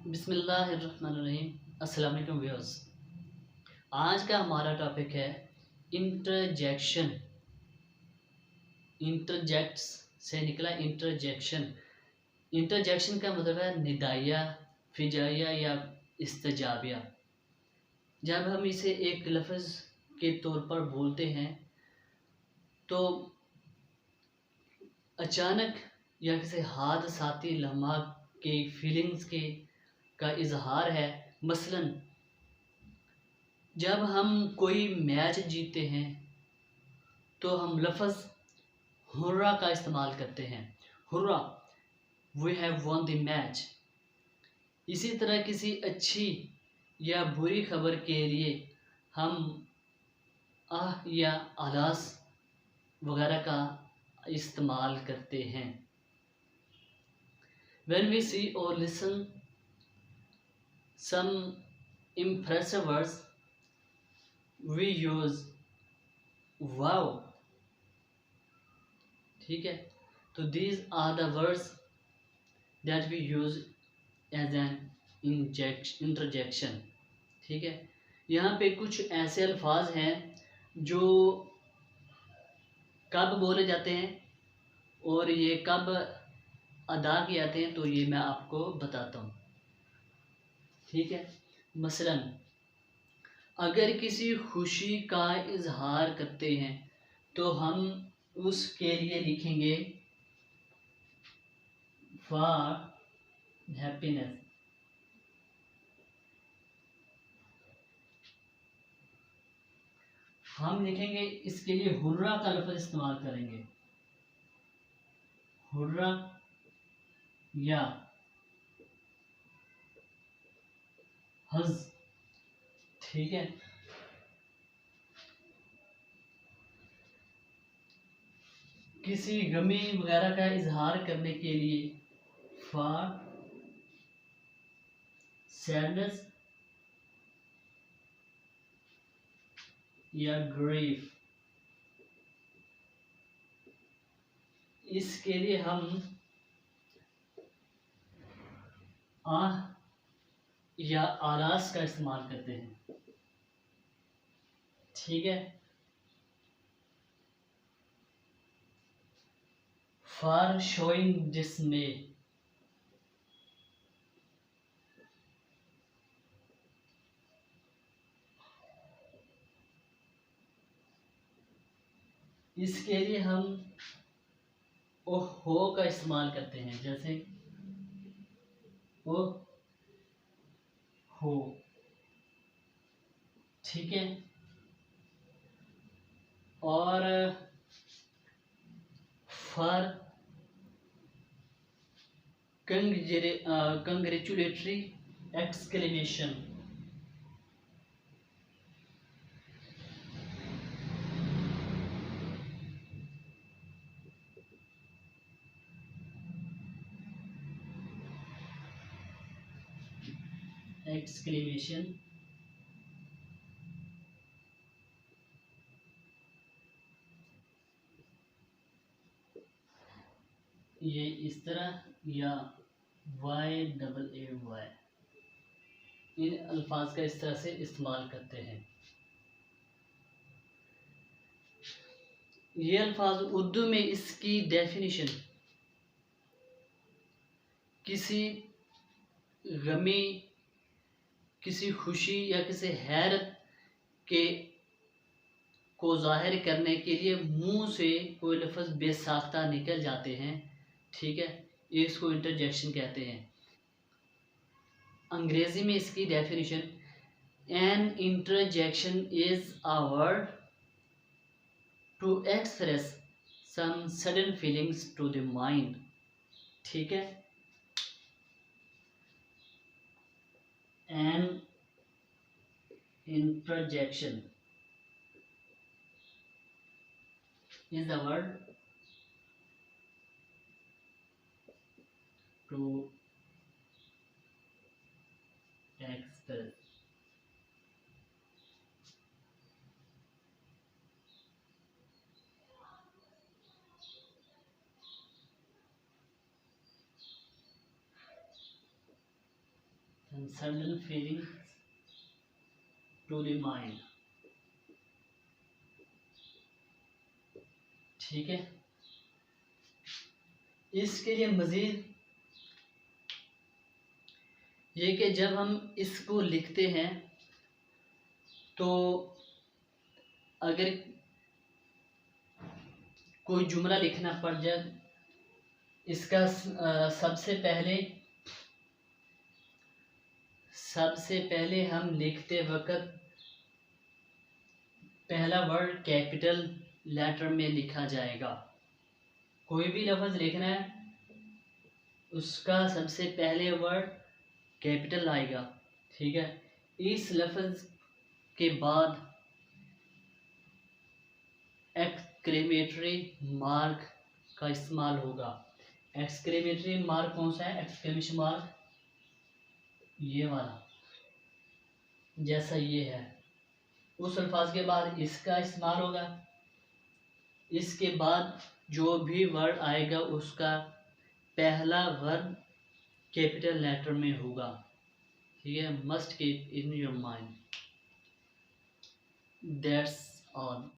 बिस्मिल्लाहिर्रहमानिर्रहीम। अस्सलाम वालेकुम व्यूअर्स। आज का हमारा टॉपिक है इंटरजेक्शन। इंटरजेक्ट्स से निकला इंटरजेक्शन। इंटरजेक्शन का मतलब है निदाइया, फिजाइया या इस्तजाबिया। जब हम इसे एक लफ्ज़ के तौर पर बोलते हैं तो अचानक या किसी हादसाती लम्हा के फीलिंग्स के का इजहार है। मसलन जब हम कोई मैच जीतते हैं तो हम लफ्ज़ हुर्रा का इस्तेमाल करते हैं। Hurrah, we have won the match. इसी तरह किसी अच्छी या बुरी खबर के लिए हम आह या आलास वगैरह का इस्तेमाल करते हैं। When we see or listen some impressive words, we use wow। ठीक है, तो these are the words that we use as an interjection। ठीक है, यहाँ पे कुछ ऐसे अल्फाज हैं जो कब बोले जाते हैं और ये कब अदा किए जाते हैं, तो ये मैं आपको बताता हूँ। ठीक है, मसलन अगर किसी खुशी का इजहार करते हैं तो हम उसके लिए लिखेंगे फॉर हैप्पीनेस। हम लिखेंगे इसके लिए हुर्रा का लफ्ज़ इस्तेमाल करेंगे, हुर्रा या हज। ठीक है, किसी गमी वगैरह का इजहार करने के लिए फॉर सैडनेस या ग्रीफ। इसके लिए हम आह या आलास का इस्तेमाल करते हैं। ठीक है, फॉर शोइंग डिसमे। इसके लिए हम ओहो का इस्तेमाल करते हैं, जैसे ओ हो। ठीक है, और फॉर कंग्रेचुलेटरी एक्सक्लेमेशन। एक्सक्लेमेशन ये इस तरह, या YAAY, इन अल्फाज का इस तरह से इस्तेमाल करते हैं। ये अल्फाज उर्दू में इसकी डेफिनेशन किसी गमी, किसी खुशी या किसी हैरत के को जाहिर करने के लिए मुंह से कोई लफ्ज़ बेसाख्ता निकल जाते हैं। ठीक है, ये इसको इंटरजेक्शन कहते हैं। अंग्रेज़ी में इसकी definition, an interjection is a word to express some sudden feelings to the mind. ठीक है, an interjection is the word to express and sudden feeling to the mind। ठीक है, इसके लिए मज़ीद ये कि जब हम इसको लिखते हैं तो अगर कोई जुमला लिखना पड़ जाए, इसका सबसे पहले हम लिखते वक्त पहला वर्ड कैपिटल लेटर में लिखा जाएगा। कोई भी लफ्ज़ लिखना है उसका सबसे पहले वर्ड कैपिटल आएगा। ठीक है, इस लफ्ज़ के बाद एक्सक्लेमेटरी मार्क का इस्तेमाल होगा। एक्सक्लेमेटरी मार्क कौन सा है? एक्सक्लेमेशन मार्क ये वाला, जैसा ये है। उस अल्फाज के बाद इसका इस्तेमाल होगा। इसके बाद जो भी वर्ड आएगा उसका पहला वर्ड कैपिटल लेटर में होगा। ठीक है, must keep in your mind. That's all.